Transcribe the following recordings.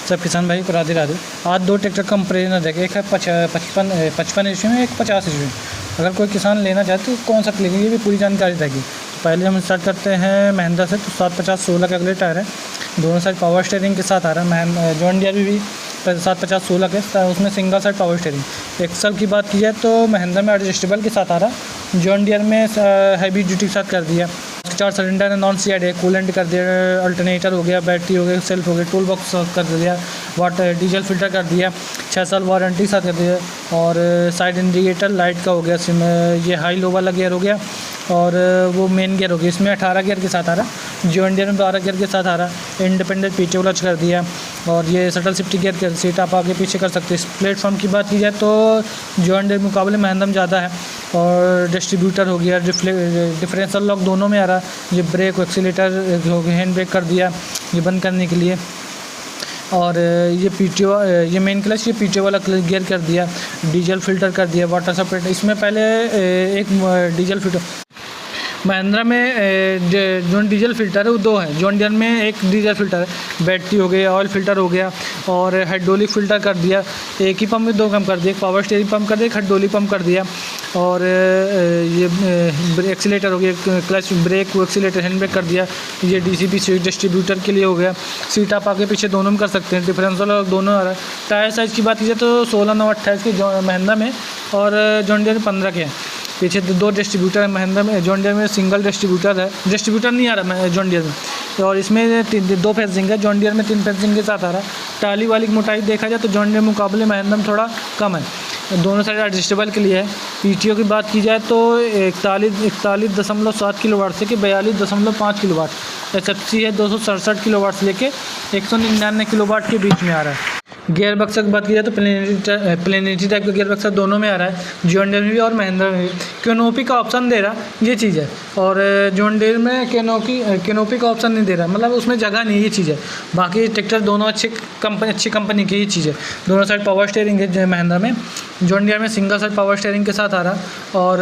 सब किसान भाई को राधे राधे। आज दो ट्रैक्टर कंपेरिजन देखें, एक है 55 ईस्वी में, एक 50 ईस्वी में। अगर कोई किसान लेना चाहते तो कौन सा लेंगे, ये भी पूरी जानकारी रहेगी। तो पहले हम स्टार्ट करते हैं महिंद्रा से। तो 750-16 के अगले टायर है, दोनों साइड पावर स्टीयरिंग के साथ आ रहा है। जॉन डियर भी 750-16 के, उसमें single side power steering. Axle की बात की जाए तो महिंद्रा में एडजस्टेबल के साथ आ रहा, जॉन डियर में हैवी ड्यूटी के साथ कर दिया। 4 सिलेंडर है, नॉन सीआईडी है, कूलेंट कर दिया, अल्टरनेटर हो गया, बैटरी हो गया, सेल्फ हो गया, टूल बॉक्स कर दिया, वाटर डीजल फिल्टर कर दिया, 6 साल वारंटी के साथ कर दिया। और साइड इंडिकेटर लाइट का हो गया, ये हाई लो वाला गियर हो गया, और वो मेन गियर हो गया। इसमें 18 गियर के साथ आ रहा, जॉन डियर में 12 गियर के साथ आ रहा। इंडिपेंडेंट पीछे क्लच कर दिया, और ये शटल शिफ्ट गियर कर सीट आप आगे पीछे कर सकते हैं। प्लेटफॉर्म की बात की जाए तो जॉन डियर मुकाबले महिंद्रा में ज़्यादा है। और डिस्ट्रीब्यूटर हो गया, डिफरेंशियल लॉक दोनों में आ रहा। ये ब्रेक एक्सीलेटर हो गया, हैंड ब्रेक कर दिया ये बंद करने के लिए। और ये पीटीओ, ये मेन क्लच, ये पीटीओ वाला गियर कर दिया, डीजल फिल्टर कर दिया, वाटर सप्लाई। इसमें पहले एक डीजल फिल्टर महिंद्रा में जो डीजल फिल्टर है वो 2 है, जॉन डियर में एक डीजल फिल्टर है, बैटरी हो गया, ऑयल फिल्टर हो गया, और हाइड्रोलिक फिल्टर कर दिया। एक ही पंप में 2 पंप कर दिया, एक पावर स्टीयरिंग पंप कर दिया, एक हाइड्रोलिक पंप कर दिया। और ये एक्सीलेटर हो गया, clutch brake accelerator hand brake कर दिया। ये डीसीपी डिस्ट्रीब्यूटर के लिए हो गया। सीट आप आगे पीछे दोनों में कर सकते हैं, डिफरेंशियल दोनों आ रहा है। टायर साइज़ की बात की जाए तो 16-9-28 के महिंद्रा में, और जॉन डियर में 15 के हैं। पीछे 2 डिस्ट्रीब्यूटर है महिंद्रा में, जॉन डियर में सिंगल डिस्ट्रीब्यूटर है, डिस्ट्रीब्यूटर नहीं आ रहा जॉन डियर में। और इसमें 2 फेंसिंग है, जॉन डियर में 3 फेंसिंग के साथ आ रहा। टाली वाली की मोटाई देखा जाए तो जॉन डियर मुकाबले महिंद्रा में थोड़ा कम है, दोनों साइड एडजस्टेबल के लिए है। पीटीओ की बात की जाए तो 41.7 किलोवाट से 42.5 किलोवाट। एसएफसी है 267 किलोवाट से लेके 199 किलोवाट के बीच में आ रहा है। गियर बक्सा की बात की जाए तो प्लेनिटी टाइप का गियर बक्सा दोनों में आ रहा है, जॉन डियर में भी और महिंद्रा में भी। कैनोपी का ऑप्शन दे रहा, ये चीज़ है। और जॉन डियर में कैनोपी का ऑप्शन नहीं दे रहा, मतलब उसमें जगह नहीं है, ये चीज़ है। बाकी ट्रैक्टर दोनों अच्छी कंपनी की, ये चीज़ है। दोनों साइड पावर स्टीयरिंग है महिंद्रा में, जॉन डियर में सिंगल साइड पावर स्टीयरिंग के साथ आ रहा। और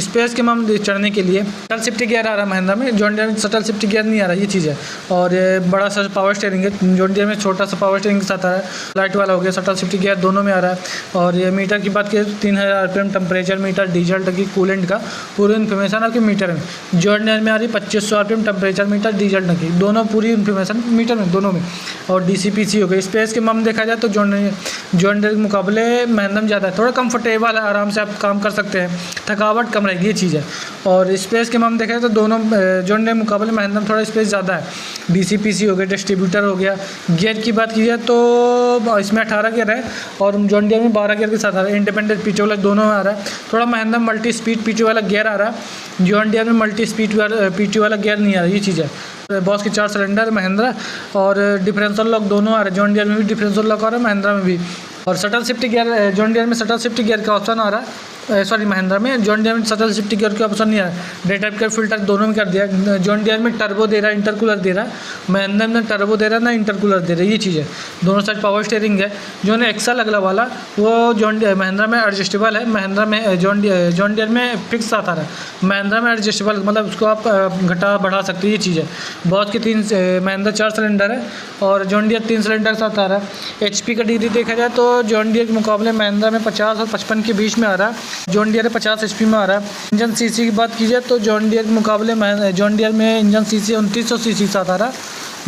स्पेस के मामले चढ़ने के लिए शटल शिफ्ट गियर आ रहा है महिंद्रा में, जॉन डियर में शटल शिफ्ट गियर नहीं आ रहा, ये चीज़ है। और बड़ा सा पावर स्टीयरिंग है, जॉन डियर में छोटा सा पावर स्टीयरिंग के साथ आ रहा है। लाइट वाला हो गया, शटल शिफ्ट गियर दोनों में आ रहा है। और ये मीटर की बात करें 3000 RPM टेम्परेचर मीटर, डीजल टंकी, कूलेंट का पूरी इन्फॉर्मेशन आपके मीटर में। जॉन डियर में आ रही 2500 RPM टेम्परेचर मीटर, डीजल टंकी, दोनों पूरी इन्फॉर्मेशन मीटर में दोनों में। और डीसीपीसी हो गई। स्पेस के मामले देखा जाए तो जॉन डियर के मुकाबले महिंद्रा में ज़्यादा है, थोड़ा कंफर्टेबल है, आराम से आप काम कर सकते हैं, थकावट कम रहेगी, ये चीज़ है। और स्पेस के मामले देखा जाए तो दोनों जॉन डियर मुकाबले महिंद्रा में थोड़ा स्पेस ज़्यादा है। डीसीपीसी हो गया, डिस्ट्रीब्यूटर हो गया। गियर की बात की जाए तो इसमें 18 गियर है, और जॉन डियर में 12 गियर के साथ आ रहा है। इंडिपेंडेंट पीछे वाला दोनों में आ रहा है। थोड़ा महिंद्रा मल्टी स्पीड पीछे वाला गियर आ रहा है, जॉन डियर में मल्टी स्पीड पीछे वाला गियर नहीं आ रहा, ये चीज़ है। बॉस के 4 सिलेंडर महिंद्रा, और डिफरेंशियल लॉक दोनों आ रहे हैं, जॉन डियर में भी डिफरेंशियल लॉक आ रहा है, महिंद्रा में भी। और shuttle shift gear, John Deere में शटल शिफ्ट गियर का ऑप्शन आ रहा है, सॉरी महिंद्रा में। जॉन डियर में शटल शिफ्ट गियर का ऑप्शन नहीं आ रहा है। डे टाइप का फिल्टर दोनों में कर दिया। जॉन डियर में टर्बो दे रहा है, इंटरकूलर दे रहा है, महिंद्रा में टर्बो दे रहा है ना इंटरकूलर दे रहा है, ये चीज़ है। दोनों साइड पावर स्टीयरिंग है। जो है एक्सल अगला वाला वो महिंद्रा में एडजस्टेबल है, महिंद्रा में जॉन डियर में फिक्स आता रहा है, महिंद्रा में एडजस्टेबल, मतलब उसको आप घटा बढ़ा सकते हैं, ये चीज़ है। बॉस के महिंद्रा 4 सिलेंडर है, और जॉन डियर 3 सिलेंडर के साथ आ रहा है। HP का डिग्री देखा जाए तो जॉन डियर के मुकाबले महिंद्रा में 50 और 55 के बीच में आ रहा है, जॉन डियर 50 HP में आ रहा है। इंजन सीसी की बात की जाए तो जॉन डियर के मुकाबले जॉन डियर में इंजन सीसी 2900 सीसी के साथ आ रहा है,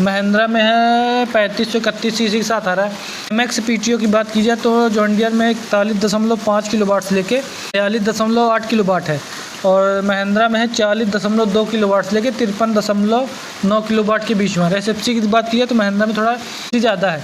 महिंद्रा में है 3531 सीसी के साथ आ रहा है। MX PTO की बात की जाए तो जॉन डियर में 41.5 किलोवाट से लेके 42.8 किलोवाट है, और महिंद्रा में है 40.2 किलोवाट से लेके 53.9 किलोवाट के बीच में। SFC की बात की जाए तो महिंद्रा में थोड़ा ज़्यादा है,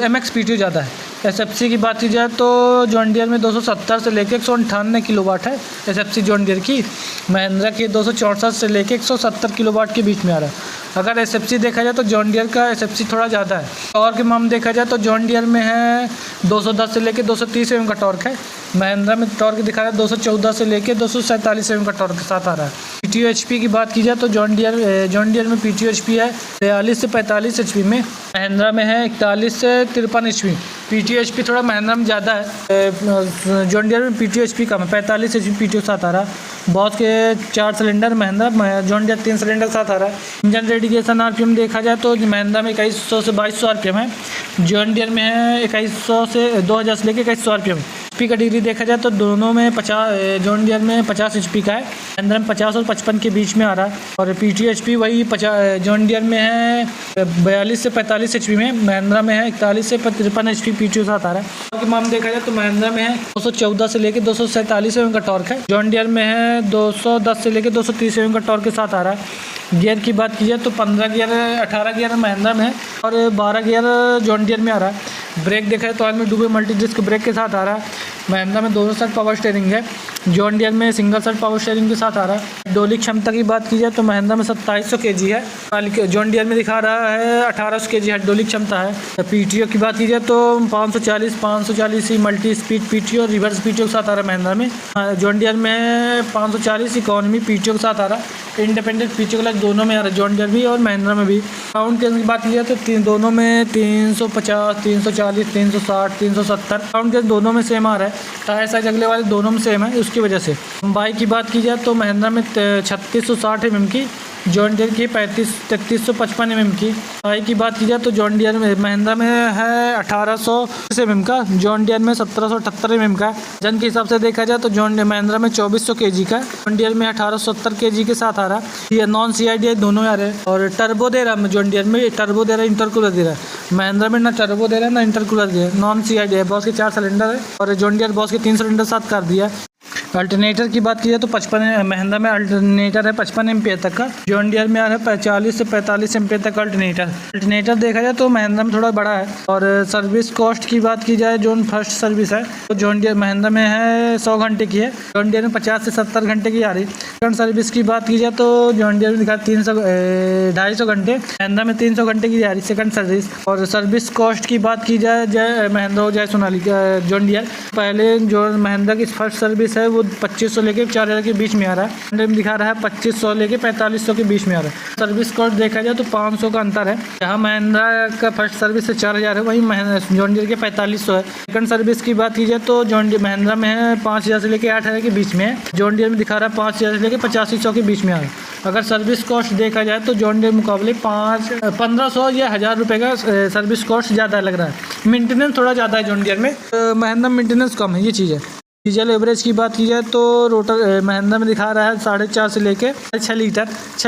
MX PTO ज़्यादा है। SFC की बात की जाए तो जॉन डियर में 270 से लेके 198 किलोवाट है SFC जॉन डियर की, महिंद्रा की 264 से लेके 170 किलोवाट के बीच में आ रहा है। अगर SFC देखा जाए तो जॉन डियर का SFC थोड़ा ज़्यादा है। टॉर्क के मामले देखा जाए तो जॉन डियर में है 210 से लेके 230 mm का टॉर्क है, महिंद्रा में टॉर्क दिखा रहा है 214 से लेके 247 mm का टॉर्क के साथ आ रहा है। PTO HP की बात की जाए तो जॉन डियर में PTO HP है 43 से 45 HP में, महिंद्रा में है 41 से 53 HP। PTO HP थोड़ा महिंद्रा में ज़्यादा है, जॉन डियर में PTO HP कम है, 45 HP PTO साथ आ रहा है। बॉस के 4 cylinder, Mahindra John Deere 3 cylinder साथ आ रहा है। इंजन रेडिएशन RPM देखा जाए तो महिंद्रा में 2100 से 2200 RPM है, जॉन डियर में है 2100 से 2000 से लेकर 2100 RPM। HP का डिग्री देखा जाए तो दोनों में 50, जॉन डियर में 50 HP का है, महिंद्रा में 50 और 55 के बीच में आ रहा है। और PTO HP वही 50, जॉन डियर में है 42 से 45 HP में, महिंद्रा में है 41 से 53 HP PTO साथ आ रहा है। टॉर्क माम देखा जाए तो महिंद्रा में है 214 से लेकर 247 mm का टॉर्क है, जॉन डियर में है 210 से लेकर 230 mm का टॉर्क के साथ आ रहा है। गियर की बात की जाए तो 15 गियर 18 गियर महिंद्रा में है और 12 गियर जॉन डियर में आ रहा है। ब्रेक देखा जाए तो ऑयल में डूबे मल्टी डिस्क ब्रेक के साथ आ रहा है। महिंद्रा में दोनों साइड पावर स्टीयरिंग है, जॉन डियर में सिंगल साइड पावर स्टीयरिंग के साथ आ रहा है। डोली क्षमता की बात की जाए तो महिंद्रा में 2700 kg है, जॉन डियर में दिखा रहा है 1800 kg है डोली क्षमता है। PTO की बात की जाए तो 540 multi speed PTO reverse PTO के साथ आ रहा है महिंद्रा में। जॉन डियर में 540 इकोनॉमी PTO के साथ आ रहा है। इंडिपेंडेंट PTO क्लच दोनों में आ रहा है, जॉन डियर भी और महिंद्रा में भी। साउंड की बात की जाए तो दोनों में 350, 340, 360, 370 साउंड के दोनों में सेम आ रहा है। टायर साइज अगले वाले दोनों में सेम है, उसकी वजह से। बाइक की बात की जाए तो महिंद्रा में 3660 mm की, जॉन डियर की 3355 mm की। बाइक की बात की जाए तो जॉन डियर में महिंद्रा में है 1800 mm का, जॉन डियर में 1778 mm का। वजन के हिसाब से देखा जाए तो महिंद्रा में 2400 kg का, जॉन डियर में 1870 kg के साथ आ रहा है। ये नॉन CID दोनों आ रहे हैं। और टर्बो दे रहा है जॉन डियर में, टर्बो दे रहा है, इंटरकूलर दे रहा है। महिंद्रा में ना टर्बो दे रहा है ना इंटरकूलर दे रहा है, नॉन CID है। बॉस के 4 सिलेंडर है और जॉन डियर बॉस के 3 सिलेंडर साथ कर दिया है। अल्टरनेटर की बात की जाए तो 55 महिंद्रा में अल्टरनेटर है 55 एम्पियर तक का, जॉन डियर में आ रहा है 40 से 45 एम्पियर तक अल्टरनेटर देखा जाए तो महिंद्रा में थोड़ा बड़ा है। और सर्विस कॉस्ट की बात की जाए, जो फर्स्ट सर्विस है तो जॉन डियर महिंद्रा में है 100 घंटे की है, जॉन डियर में 50 से 70 घंटे की आ रही। सेकंड सर्विस की बात की जाए तो जॉन डियर में दिखा 250 घंटे, महिंद्रा में 300 घंटे की आ रही सेकंड सर्विस। और सर्विस कॉस्ट की बात की जाए महिंद्रा हो जाए सोनालिका जॉन डियर, पहले जो महिंद्रा की फर्स्ट सर्विस है वो 2500 लेके 4000 के बीच में आ रहा है, दिखा रहा है 2500 लेके 4500 के बीच में आ रहा है। सर्विस कॉस्ट देखा जाए तो 500 का अंतर है, जहाँ महिंद्रा का फर्स्ट सर्विस से 4000 है, वही जॉन डियर के 4500 है। सेकंड सर्विस की बात की जाए तो जॉन डियर महिंद्रा में है 5000 से लेके 8000 के बीच में है, जॉन डियर में दिखा रहा है 5000 से लेके 8500 के बीच में आ रहा है। अगर सर्विस कॉस्ट देखा जाए तो जॉन डियर मुकाबले 1500 या 1000 रुपये का सर्विस कॉस्ट ज़्यादा लग रहा है। मेंटेनेंस थोड़ा ज़्यादा है जॉन डियर में, महिंद्रा मेंटेनेंस कम है, ये चीज़ है। डीजल एवरेज की बात की जाए तो रोटर महिंद्रा में दिखा रहा है 4.5 से लेके 6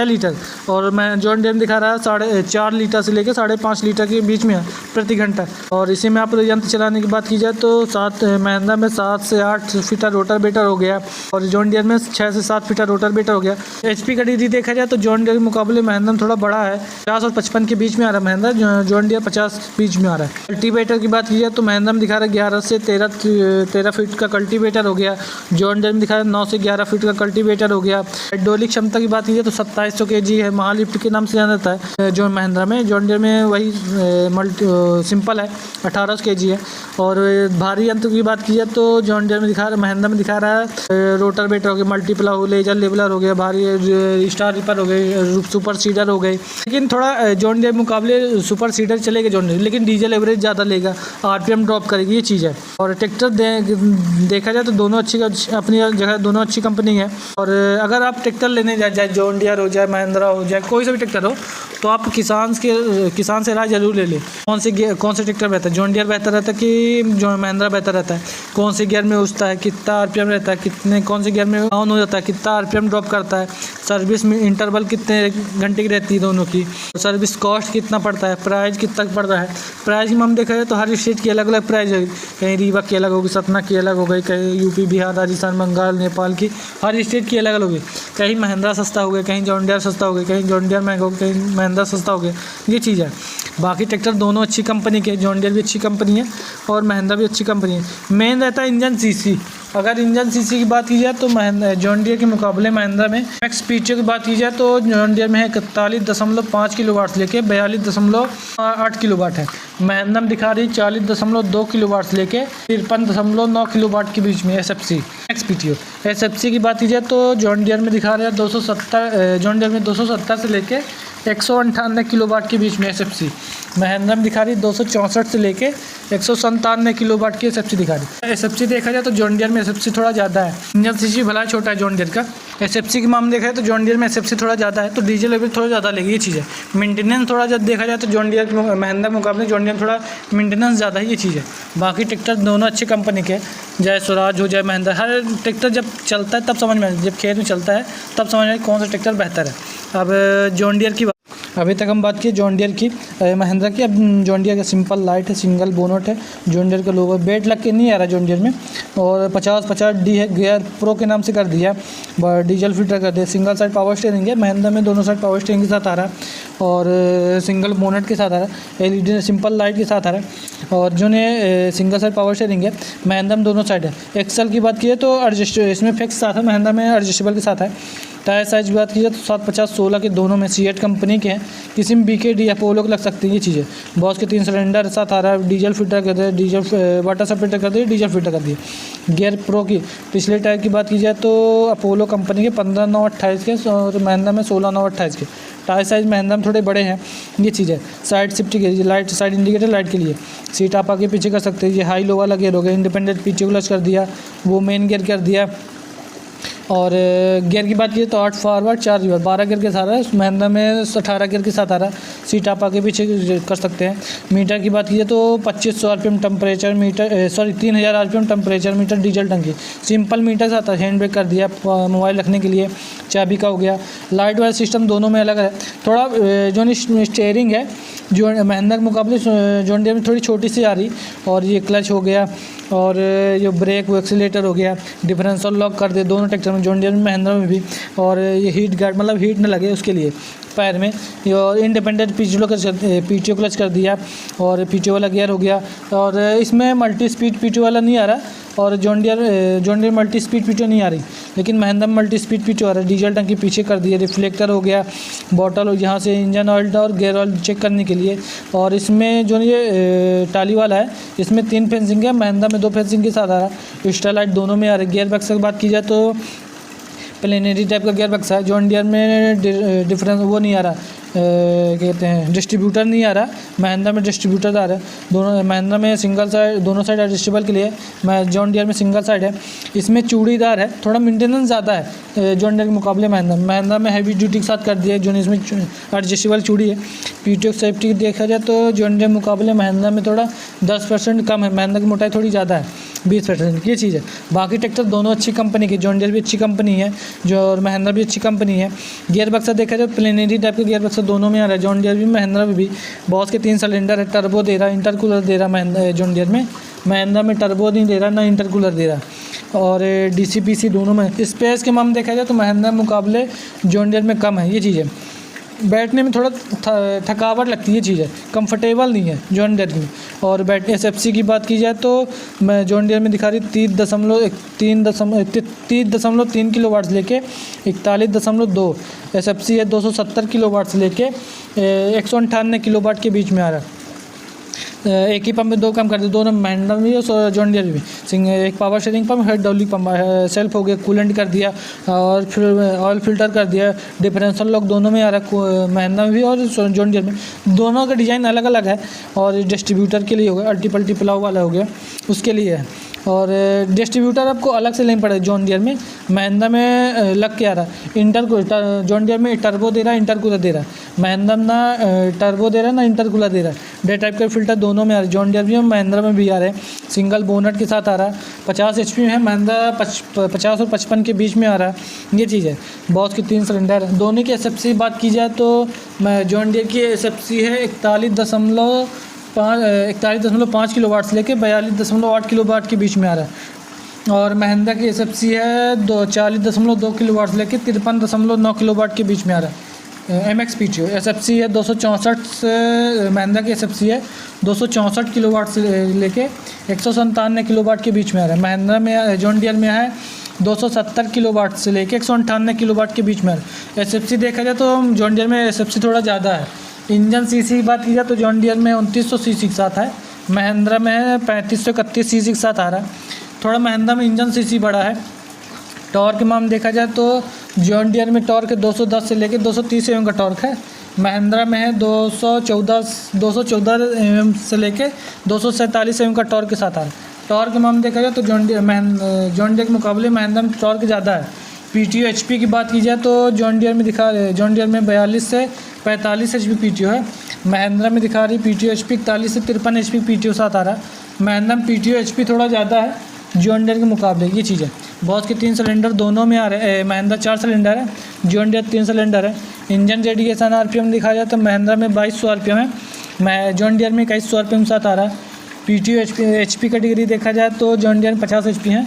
लीटर और जॉन डियर में दिखा रहा है 4 लीटर से लेके 5.5 लीटर के बीच में है प्रति घंटा। और इसी में आप यंत्र चलाने की बात की जाए तो महिंद्रा में 7 से 8 फीटर रोटर बेटर हो गया और जॉन डियर में 6 से 7 फीटर रोटर बेटर हो गया। HP का डिग्री देखा जाए तो जॉन डियर के मुकाबले महिंद्रा में थोड़ा बड़ा है, 50 और 55 के बीच में आ रहा है महिंद्रा, जॉन डियर 50 बीच में आ रहा है। कल्टीवेटर की बात की जाए तो महिंद्रा में दिखा रहा है 11 से 13 फीट का कल्टीवेटर हो गया, जॉन डियर में दिखा रहा है 9 से 11 फीट का कल्टीवेटर हो गया। डोली क्षमता की बात की जाए तो 2700 kg है, महालिफ्ट के नाम से जाना जाता है जो महिंद्रा में, जॉन डियर में वही सिंपल है 1800 kg है। और भारी यंत्र की बात की जाए तो जॉन डियर में दिखा रहा है, महिंद्रा में दिखा रहा है रोटर बेटर हो गया, मल्टीप्लाउ लेजर लेवलर हो गया, भारी स्टार रिपर हो गई, सुपर सीडर हो गई। लेकिन थोड़ा जॉन डियर मुकाबले सुपर सीडर चलेगा जॉन डियर, लेकिन डीजल एवरेज ज़्यादा लेगा, RPM ड्रॉप करेगी, ये चीज़ है। और ट्रैक्टर देखा जाए तो दोनों अच्छी अपनी जगह दोनों अच्छी कंपनी है। और अगर आप ट्रैक्टर लेने जाए जॉन डियर हो जाए महिंद्रा हो जाए कोई सा भी ट्रैक्टर हो तो आप किसान से राय जरूर ले लें कौन से ट्रैक्टर बेहतर है, जॉन डियर बेहतर रहता है कि जो महिंद्रा बेहतर रहता है, कौन से गियर में उठता है, कितना RPM रहता है, कौन से गियर में ऑन हो जाता है, कितना RPM ड्रॉप करता है, सर्विस में इंटरवल कितने घंटे की रहती है दोनों की, सर्विस कॉस्ट कितना पड़ता है, प्राइस कितना पड़ता है। प्राइस में हम देखा जाए तो हर स्टेट की अलग अलग प्राइस है, कहीं रीवा की अलग होगी, सतना की अलग हो गई, कहीं UP बिहार राजस्थान बंगाल नेपाल की, हर स्टेट की अलग अलग होगी। कहीं महिंद्रा सस्ता हो गया, कहीं जॉन डियर सस्ता हो गया, कहीं जॉन डियर महंगा हो गया, कहीं महिंद्रा सस्ता हो गया, ये चीज़ है। बाकी ट्रैक्टर दोनों अच्छी कंपनी के, जॉन डियर भी अच्छी कंपनी है और महिंद्रा भी अच्छी कंपनी है। मेन रहता है इंजन CC। अगर इंजन CC की बात की जाए तो जॉन डियर के मुकाबले महिंद्रा में मैक्स PTO की बात की जाए तो जॉन डियर में है 41.5 किलोवाट से लेके 42.8 किलोवाट है, महिंद्रा में दिखा रही 40.2 किलोवाट से लेके 53.9 किलोवाट के बीच में SFC मैक्स PTO। SFC की बात की जाए तो जॉन डियर में दिखा रहा है 270 से लेके 198 किलोवाट के बीच में एसएफसी। महिंद्रा में दिखा रही है 264 से लेके 197 किलोवाट की एसएफसी दिखा रही है। एसएफसी देखा जाए तो जॉन डियर में एसएफसी थोड़ा ज़्यादा है, इंजन सीसी भला छोटा है जॉन डियर का। एसएफसी के मामले देखा जाए तो जॉन डियर में एसएफसी थोड़ा ज़्यादा है, तो डीजल लेवल थोड़ा ज़्यादा लेगी, ये चीज़ है। मेंटेनेंस थोड़ा जब देखा जाए तो जॉन डियर महिंद्रा के मुकाबले जॉन डियर थोड़ा मेंटेनेंस ज़्यादा है, ये चीज़ है। बाकी ट्रैक्टर दोनों अच्छी कंपनी के, चाहे स्वराज हो चाहे महिंद्रा, हर ट्रैक्टर जब चलता है तब समझ में, जब खेत में चलता है तब समझ में कौन सा ट्रैक्टर बेहतर है। अब जॉन डियर की अभी तक हम बात की जॉन डियर की, महिंद्रा की। अब जॉन डियर का सिंपल लाइट है, सिंगल बोनट है, जॉन डियर का लोगो बेट लग के नहीं आ रहा जॉन डियर में, और 50-50 डी है, गियर प्रो के नाम से कर दिया, डीजल फिल्टर कर दिया, सिंगल साइड पावर स्टीयरिंग है। महिंद्रा में दोनों साइड पावर स्टीयरिंग के साथ आ रहा है और सिंगल बोनट के साथ आ रहा है, एलईडी सिंपल लाइट के साथ आ रहा है, और जो ने सिंगल साइड पावर स्टीयरिंग है। महिंद्रा में दोनों साइड है। एक्सल की बात की तो एडजस्ट इसमें फिक्स साथ है, महिंद्रा में एडजस्टेबल के साथ है। टायर साइज़ की बात की जाए तो 750-16 के दोनों में सीएट कंपनी के हैं, किसी में बीकेडी अपोलो के लग सकती है, ये चीज़ें। बॉस के 3 सिलेंडर साथ आ रहा है, डीजल फिल्टर कर दिया, डीजल वाटर सप्रेटर कर दिया, डीजल फिल्टर कर दिया। गियर प्रो की पिछले टायर की बात की जाए तो अपोलो कंपनी के 15/9/28 के और महिंद्रा में 16/9/28 के। टायर साइज़ महिंद्रा में थोड़े बड़े हैं, ये चीज़ है। साइड शिफ्ट की लाइट, साइड इंडिकेटर लाइट के लिए सीट आप आगे पीछे कर सकते हैं। ये हाई लो वाला गियर हो गया, इंडिपेंडेंट पीछे क्लच कर दिया, वो मेन गियर कर दिया। और गियर की बात की तो 8 फॉरवर्ड 4 रिवर्स, 12 गियर के साथ आ रहा है। महिंद्रा में 18 गियर के साथ आ रहा है। सीट आप आगे पीछे कर सकते हैं। मीटर की बात की तो 2500 RPM temperature metre, 3000 RPM temperature metre diesel टंकी। सिंपल मीटर साथ है, हैंड ब्रेक कर दिया, मोबाइल रखने के लिए, चाबी का हो गया। लाइट वाला सिस्टम दोनों में अलग है। थोड़ा जो स्टेयरिंग है जो महिंद्रा के मुकाबले जॉन डियर में थोड़ी छोटी सी आ रही, और ये क्लच हो गया और जो ब्रेक वो एक्सीलेटर हो गया, डिफरेंशियल लॉक कर दे दोनों ट्रैक्टर में, जॉन डियर में महिंद्रा में भी। और ये हीट गार्ड मतलब हीट न लगे उसके लिए पैर में, और इंडिपेंडेंट पीटीओ क्लच कर दिया, और पीटीओ वाला गियर हो गया। और इसमें मल्टी स्पीड पीटीओ वाला नहीं आ रहा, और John Deere multi speed PTO नहीं आ रही, लेकिन महिंद्रा में मल्टी स्पीड पीटीओ आ रहा है। डीजल टंकी पीछे कर दिया, रिफ्लेक्टर हो गया, बॉटल हो यहाँ से इंजन ऑयल और गियर ऑयल चेक करने के लिए। और इसमें जो ये टाली वाला है, इसमें 3 फेंसिंग है, महिंद्रा में 2 फेंसिंग के साथ आ रहा है। एक्स्ट्रा लाइट दोनों में आ रही है। गियर बक्स की बात की जाए तो प्लेनरी टाइप का गियर बक्सा है। जॉन डियर में डिफरेंस वो नहीं आ रहा, कहते हैं डिस्ट्रीब्यूटर नहीं आ रहा, महिंद्रा में डिस्ट्रीब्यूटर आ रहा है। दोनों महिंद्रा में सिंगल साइड, दोनों साइड एडजस्टेबल के लिए, जॉन डियर में सिंगल साइड है। इसमें चूड़ीदार है, थोड़ा मेंटेनेंस ज़्यादा है जॉन डियर के मुकाबले महिंद्रा में हैवी ड्यूटी के साथ कर दिया है, जो इसमें एडजस्टेबल चूड़ी है। पीटीओ सेफ्टी देखा जाए तो जॉन डियर मुकाबले महिंद्रा में थोड़ा 10% कम है, महिंद्रा की मोटाई थोड़ी ज़्यादा है 20%, ये चीज़ है। बाकी ट्रैक्टर दोनों अच्छी कंपनी के, जॉन डियर भी अच्छी कंपनी है जो, और महिंद्रा भी अच्छी कंपनी है। गियर बक्सा देखा जाए प्लेनरी टाइप का गियर बक्सा दोनों में आ रहा है, जॉन डियर भी महिंद्रा में भी। बॉस के 3 सिलेंडर है, टर्बो दे रहा है, इंटरकूलर दे रहा है जॉन डियर में। महिंद्रा में टर्बो नहीं दे रहा, ना इंटरकूलर दे रहा। और डीसीपीसी दोनों में। स्पेस के मामले देखा जाए तो महिंद्रा मुकाबले जॉन डियर में कम है, ये चीज़ है। बैठने में थोड़ा थकावट लगती है, ये चीज़ है, कंफर्टेबल नहीं है जॉन डियर में। और एसएफसी की बात की जाए तो मैं जॉन डियर में दिखा रही 30.3 किलोवाट से लेके 41.2। एसएफसी है 270 किलोवाट से लेके 198 किलोवाट के बीच में आ रहा है। एक ही पंप में 2 काम करते, दोनों महिंद्रा में और जॉन डियर भी। एक power sharing pump, hydraulic pump, self हो गया, कूलेंट कर दिया, और फिर ऑयल फिल्टर कर दिया। डिफरेंशियल लॉक दोनों में आ रहा है, महिंद्रा में भी और जॉन डियर में। दोनों का डिज़ाइन अलग अलग है। और डिस्ट्रीब्यूटर के लिए हो गया, अल्टी पल्टी पुलाव वाला हो गया, उसके लिए है। और डिस्ट्रीब्यूटर आपको अलग से लेना पड़ेगा जॉन डियर में, महिंद्रा में लग के आ रहा है। जॉन डियर में टर्बो दे रहा है, इंटरकूलर दे रहा है, महिंद्रा में ना टर्बो दे रहा है ना इंटरकूलर दे रहा है। डे टाइप का फिल्टर दोनों में आ रहा है, जॉन डियर भी और महिंद्रा में भी आ रहे हैं। सिंगल बोनट के साथ आ रहा है, 50 HP है, महिंद्रा 50 और 55 के बीच में आ रहा है, ये चीज़ है। बॉस के 3 सिलेंडर है। दोनों की एसएफसी बात की जाए तो जॉन डियर की एसएफसी है 41.5 किलोवाट से लेकर 42.8 किलोवाट के बीच में आ रहा है। और महिंद्रा की एसएफसी है 40.2 किलोवाट से लेकर 53.9 किलोवाट के बीच में आ रहा है। एमएक्स पीटीओ एसएफसी है 264 से, महिंद्रा की एसएफसी है 264 किलोवाट से लेके 197 किलोवाट के बीच में आ रहा है। महिंद्रा में जॉन डियर में है 270 किलोवाट से लेके 198 किलोवाट के बीच में आ रहा है। एसएफसी देखा जाए तो जॉन डियर में एसएफसी थोड़ा ज़्यादा है। इंजन सीसी की बात की जाए तो जॉन डियर में 2900 सीसी के साथ है, महिंद्रा में है 3531 सीसी के साथ आ रहा है। थोड़ा महिंद्रा में इंजन सीसी बड़ा है। टॉर्क के मामले देखा जाए तो जॉन डियर में टॉर्क 210 से लेकर 230 एम का टॉर्क है, महिंद्रा में है 214 mm से लेके 247 mm का टॉर्क के साथ आ रहा है। टॉर्क में हम देखा जाए तो जॉन डियर के मुकाबले महिंद्रा में टॉर्क ज़्यादा है। PTO HP की बात की जाए तो जॉन डियर में 42 से 45 HP PTO है। महिंद्रा में दिखा रही PTO HP 41 से 53 HP PTO साथ आ रहा है। महिंद्रा में PTO HP थोड़ा ज़्यादा है जॉन डियर के मुकाबले, ये चीज़ है। बॉस के 3 सिलेंडर दोनों में आ रहे हैं। महिंद्रा 4 सिलेंडर है, जॉन डियर 3 सिलेंडर है। इंजन रेडिएशन RPM दिखा जाए तो महिंद्रा में 2200 RPM है, जॉन डियर में 2100 RPM साथ आ रहा है। PTO HP कैटेगरी देखा जाए तो जॉन डियर 50 HP है,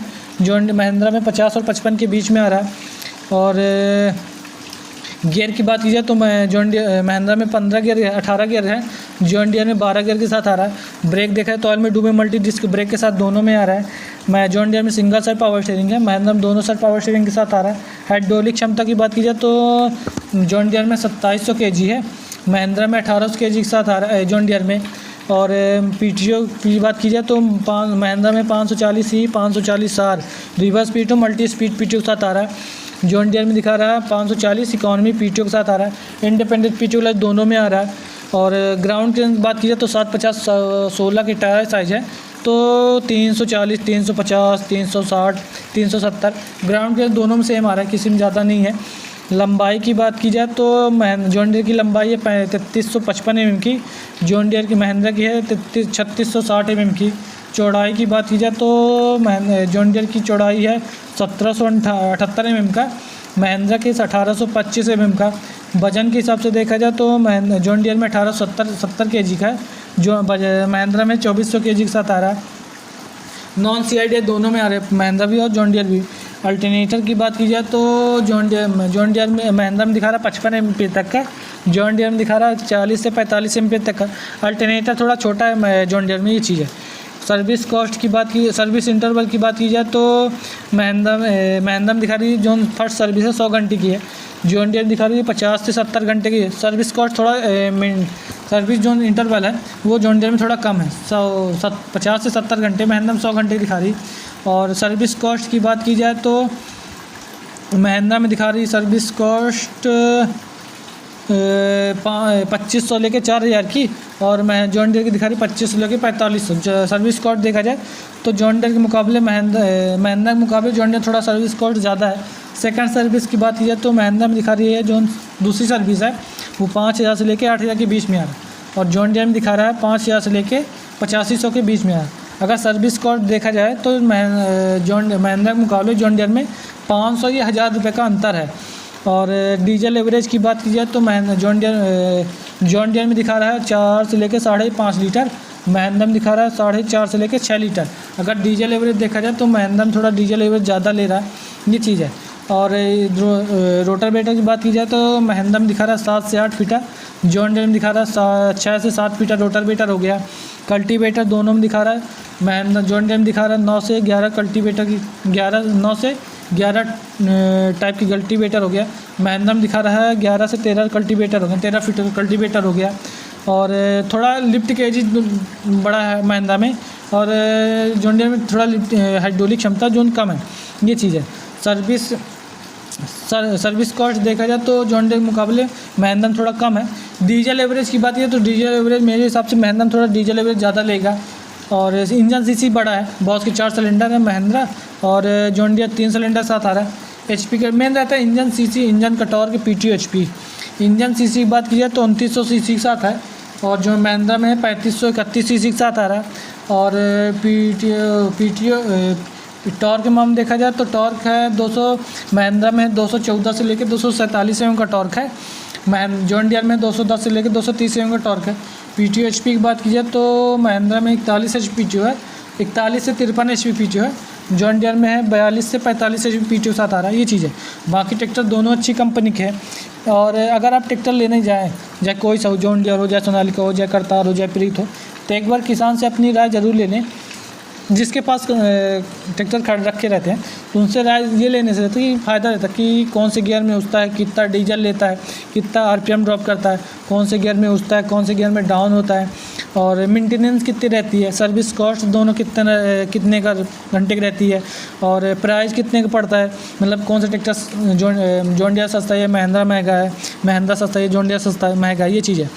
महिंद्रा में 50 और 55 के बीच में आ रहा है। और गियर की बात की जाए तो महिंद्रा में 15 गियर 18 गियर है, जॉन डियर में 12 गियर के साथ आ रहा है। ब्रेक देखा है तो ऑयल में डूबे मल्टी डिस्क ब्रेक के साथ दोनों में आ रहा है। जॉन डियर में सिंगल साइड पावर स्टीयरिंग है, महिंद्रा में दोनों साइड पावर स्टीयरिंग के साथ आ रहा है। हाइड्रोलिक क्षमता की बात की जाए तो जॉन डियर में 2700 kg है, महिंद्रा में 1800 kg के साथ आ रहा है जॉन डियर में। और PTO की बात की जाए तो महिंद्रा में 540C 540R reverse PTO multi speed PTO के साथ आ रहा है। जॉन डियर में दिखा रहा है 540 इकॉनमी PTO के साथ आ रहा है, इंडिपेंडेंट PTO लाइट दोनों में आ रहा है। और ग्राउंड की बात की जाए तो 750 16 की टायर साइज है, तो 340 350 360 370 ग्राउंड के दोनों में सेम आ रहा है, किसी में ज़्यादा नहीं है। लंबाई की बात की जाए तो जॉन डियर की लंबाई है 3355 mm की, जॉन डियर की महिंद्रा की है 3660 mm की। चौड़ाई की बात की जाए तो जॉन डियर की चौड़ाई है 1778 mm का, महिंद्रा की 1825 mm का। वजन के हिसाब से देखा जाए तो जॉन डियर में 1870 kg का है, जो महिंद्रा में 2400 kg के साथ आ रहा है। नॉन CID दोनों में आ रहे हैं, महिंद्रा भी और जॉन डियर भी। अल्टरनेटर की बात की जाए तो जॉन डियर में महिंद्रा में दिखा रहा है 55 MP तक का, जॉन डियर में दिखा रहा है 40 से 45 MP तक का। अल्टरनेटर थोड़ा छोटा है जॉन डियर में, ये चीज़ है। सर्विस इंटरवल की बात की जाए तो महिंद्रा में दिखा रही है जो फर्स्ट सर्विस है 100 घंटे की है, जॉन डियर दिखा रही है 50 से 70 घंटे की है। सर्विस कॉस्ट थोड़ा सर्विस जो इंटरवल है वो जॉन डियर में थोड़ा कम है, 50 से 70 घंटे, महिंद्रा में 100 घंटे दिखा रही। और सर्विस कॉस्ट की बात की जाए तो महिंद्रा में दिखा रही सर्विस कॉस्ट 2500 लेके 4000 की, और मैं जॉन डियर की दिखा रही 2500 लेके 4500। सर्विस कॉस्ट देखा जाए तो जॉन डियर के मुकाबले महिंद्रा के मुकाबले जॉन डियर थोड़ा सर्विस कॉस्ट ज़्यादा है। सेकंड सर्विस की बात की जाए तो महिंद्रा में दिखा रही है जो दूसरी सर्विस है वो 5000 से लेके 8000 के बीच में आ रहा है, और जॉन डियर में दिखा रहा है 5000 से लेके 8500 के बीच में आ रहा है। अगर सर्विस कॉस्ट देखा जाए तो महिंद्रा के मुकाबले जॉन डियर में 500 या 1000 रुपये का अंतर है। और डीजल एवरेज की बात की जाए तो जॉन डियर में दिखा रहा है 4 से लेकर 5.5 लीटर, महिंद्रा में दिखा रहा है 4.5 से लेकर 6 लीटर। अगर डीजल एवरेज देखा जाए तो महिंद्रा में थोड़ा डीजल एवरेज ज़्यादा ले रहा है, ये चीज़ है। और रोटावेटर की बात की जाए तो महिंद्रा में दिखा रहा है 7 से 8 फीटा, जॉन डियर में दिखा रहा है 6 से 7 फीटा रोटावेटर हो गया। कल्टीवेटर दोनों में दिखा रहा है, महिंद्रा जॉन डियर में दिखा रहा है 9 से 11 कल्टीवेटर की 9 से 11 टाइप की कल्टीवेटर हो गया। महिंद्रा में दिखा रहा है 11 से 13 कल्टीवेटर हो गया, 13 फीट कल्टीवेटर हो गया। और थोड़ा लिफ्ट केजी बड़ा है महिंद्रा में, और जॉन डियर में थोड़ा हाइड्रोलिक क्षमता जो कम है, ये चीज़ है। सर्विस कॉस्ट देखा जाए तो जॉन डियर के मुकाबले महिंद्रा में थोड़ा कम है। डीजल एवरेज की बात की तो डीजल एवरेज मेरे हिसाब से महिंद्रा में थोड़ा डीजल एवरेज ज़्यादा लेगा। और इंजन CC बड़ा है, बॉस के 4 सिलेंडर है महिंद्रा, और जॉन डियर 3 सिलेंडर साथ आ रहा है। HP का मेन रहता है इंजन CC, इंजन कटौर के PTO HP। इंजन CC की बात की जाए तो 2900 CC के साथ है, और जो महिंद्रा में 3531 CC के साथ आ रहा है। और PTO टॉर्क में हम देखा जाए तो टॉर्क है 200, महिंद्रा में 214 से लेकर 247 mm का टॉर्क है, जॉन डियर में 210 से लेकर 230 mm का टॉर्क है। PTO HP की बात की जाए तो महिंद्रा में 41 HP PTO है, 41 से 53 HP PTO है, जॉन डियर में है 42 से 45 HP PTO साथ आ रहा है, ये चीज़ है। बाकी ट्रैक्टर दोनों अच्छी कंपनी के हैं। और अगर आप ट्रैक्टर लेने जाएँ, चाहे कोई सा हो, जॉन डियर हो, चाहे सोनालिका हो, चाहे करतार हो, चाहे प्रीत हो, तो एक बार किसान से अपनी राय ज़रूर ले लें। जिसके पास ट्रैक्टर खड़े रखे रहते हैं तो उनसे राय ये लेने से रहता है कि फ़ायदा रहता है कि कौन से गियर में उठता है, कितना डीजल लेता है, कितना आरपीएम ड्रॉप करता है, कौन से गियर में उठता है, कौन से गियर में डाउन होता है, और मेंटेनेंस कितनी रहती है, सर्विस कॉस्ट दोनों कितने का घंटे की रहती है, और प्राइस कितने का पड़ता है, मतलब कौन सा ट्रैक्टर जॉन डियर सस्ता है, महिंद्रा महंगा है, महिंद्रा सस्ता है, जॉन डियर सस्ता है, महंगा है, ये चीज़ है।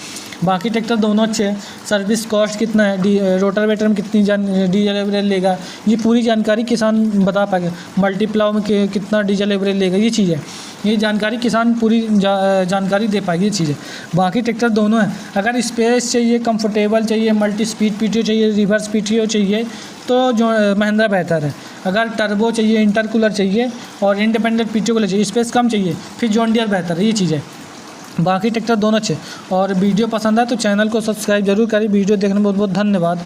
बाकी ट्रैक्टर दोनों अच्छे हैं। सर्विस कॉस्ट कितना है, रोटावेटर में कितनी डीजल एवरेज लेगा, ये पूरी जानकारी किसान बता पाएगा। मल्टीप्लाव में कितना डीजल एवरेज लेगा, ये चीज़ है। ये जानकारी किसान पूरी जानकारी दे पाएगी, ये चीज़ है। बाकी ट्रैक्टर दोनों हैं। अगर स्पेस चाहिए, कंफर्टेबल चाहिए, मल्टी स्पीड पीटीओ चाहिए, रिवर्स पीटीओ चाहिए तो जो महिंद्रा बेहतर है। अगर टर्बो चाहिए, इंटरकूलर चाहिए और इंडिपेंडेंट पीटीओ कूलर चाहिए, स्पेस कम चाहिए, फिर जॉन डियर बेहतर है, ये चीज़ है। बाकी ट्रैक्टर दोनों अच्छे। और वीडियो पसंद आए तो चैनल को सब्सक्राइब जरूर करें। वीडियो देखने में बहुत बहुत धन्यवाद।